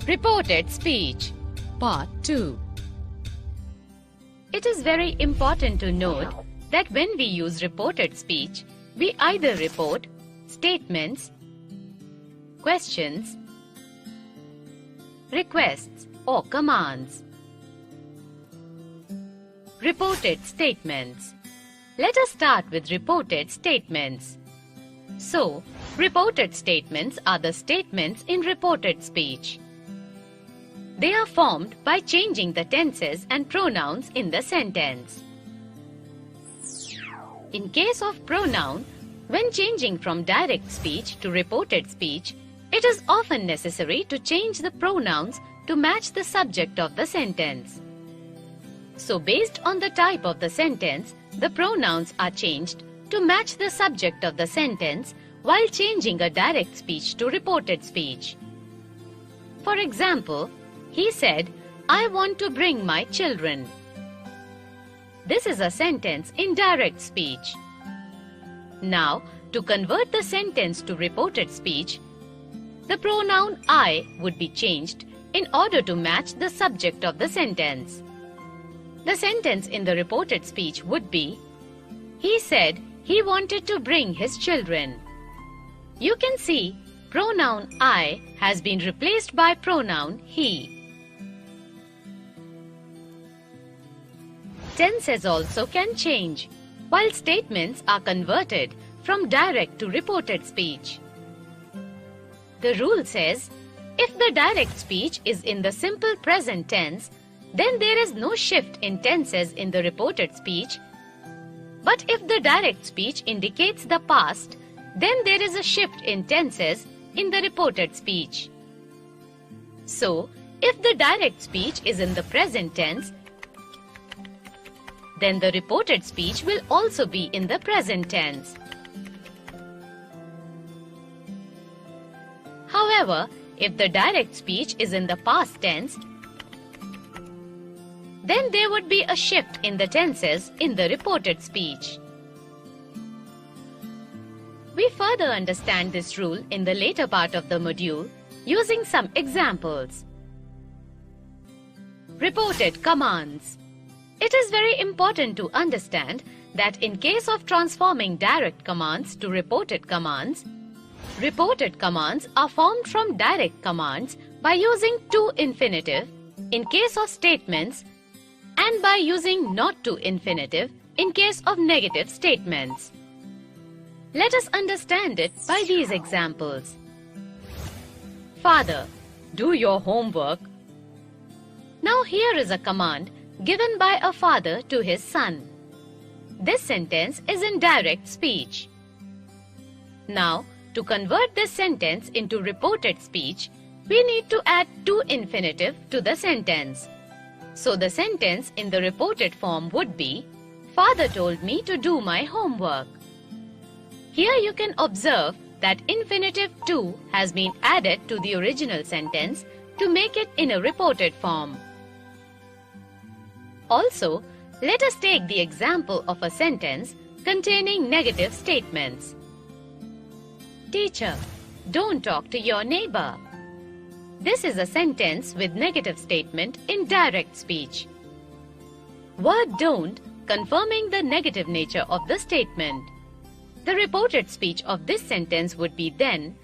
Reported speech. Part 2. It is very important to note that when we use reported speech, we either report statements, questions, requests or commands. Reported statements. Let us start with reported statements. So, reported statements are the statements in reported speech. They are formed by changing the tenses and pronouns in the sentence. In case of pronoun, when changing from direct speech to reported speech, it is often necessary to change the pronouns to match the subject of the sentence. So, based on the type of the sentence, the pronouns are changed to match the subject of the sentence while changing a direct speech to reported speech. For example, he said, "I want to bring my children." This is a sentence in direct speech. Now, to convert the sentence to reported speech, the pronoun I would be changed in order to match the subject of the sentence. The sentence in the reported speech would be, "He said he wanted to bring his children." You can see pronoun I has been replaced by pronoun he. Tenses also can change, while statements are converted from direct to reported speech. The rule says, if the direct speech is in the simple present tense, then there is no shift in tenses in the reported speech. But if the direct speech indicates the past, then there is a shift in tenses in the reported speech. So, if the direct speech is in the present tense, then the reported speech will also be in the present tense. However, if the direct speech is in the past tense, then there would be a shift in the tenses in the reported speech. We further understand this rule in the later part of the module using some examples. Reported commands. It is very important to understand that in case of transforming direct commands to reported commands are formed from direct commands by using to infinitive in case of statements and by using not to infinitive in case of negative statements. Let us understand it by these examples. Father, do your homework. Now here is a command given by a father to his son. This sentence is in direct speech. Now, to convert this sentence into reported speech, we need to add to infinitive to the sentence. So the sentence in the reported form would be, "Father told me to do my homework." Here you can observe that infinitive to has been added to the original sentence to make it in a reported form. Also, let us take the example of a sentence containing negative statements. Teacher, don't talk to your neighbor. This is a sentence with negative statement in direct speech. Word don't confirming the negative nature of the statement. The reported speech of this sentence would be then,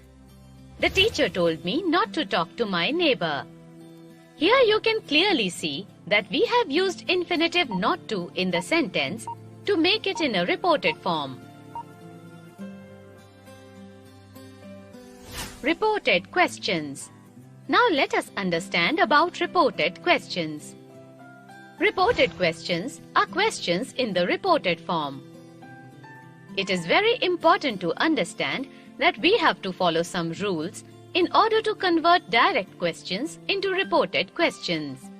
"The teacher told me not to talk to my neighbor." Here you can clearly see that we have used infinitive not to in the sentence to make it in a reported form. Reported questions. Now let us understand about reported questions. Reported questions are questions in the reported form. It is very important to understand that we have to follow some rules in order to convert direct questions into reported questions.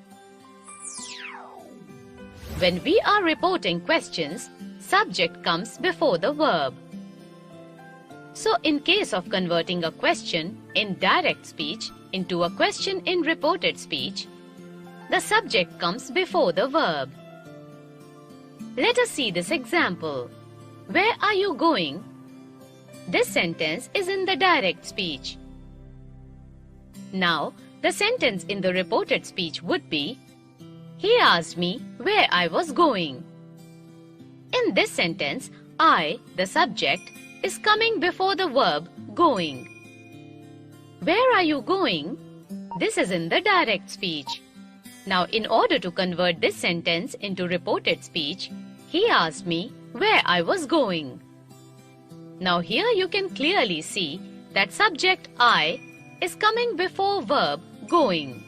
When we are reporting questions, subject comes before the verb. So in case of converting a question in direct speech into a question in reported speech, the subject comes before the verb. Let us see this example. Where are you going? This sentence is in the direct speech. Now, the sentence in the reported speech would be, he asked me where I was going. In this sentence, I, the subject, is coming before the verb going. Where are you going? This is in the direct speech. Now, in order to convert this sentence into reported speech, he asked me where I was going. Now, here you can clearly see that subject I is coming before verb going.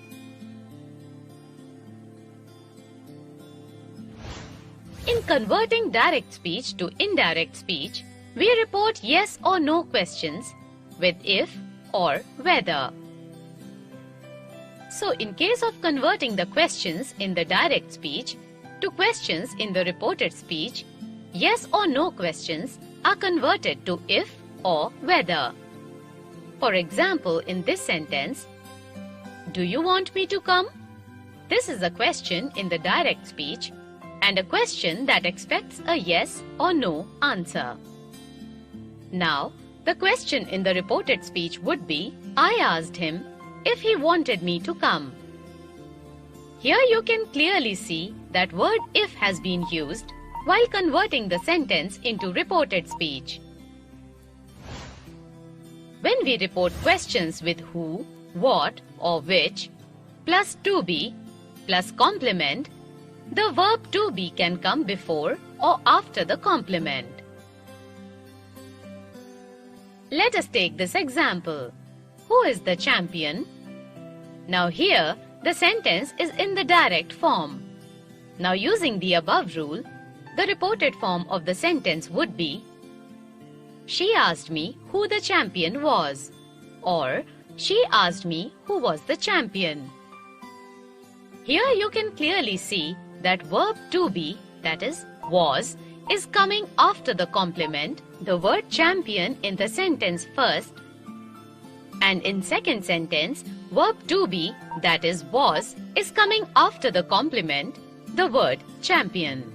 In converting direct speech to indirect speech, we report yes or no questions with if or whether. So, in case of converting the questions in the direct speech to questions in the reported speech, yes or no questions are converted to if or whether. For example, in this sentence, do you want me to come? This is a question in the direct speech and a question that expects a yes or no answer. Now, the question in the reported speech would be, I asked him if he wanted me to come. Here you can clearly see that word if has been used while converting the sentence into reported speech. When we report questions with who, what or which plus to be plus complement, the verb to be can come before or after the complement. Let us take this example. Who is the champion? Now here, the sentence is in the direct form. Now using the above rule, the reported form of the sentence would be, she asked me who the champion was, or she asked me who was the champion. Here you can clearly see that verb to be, that is, was, is coming after the complement, the word champion in the sentence first, and in second sentence, verb to be, that is, was, is coming after the complement, the word champion.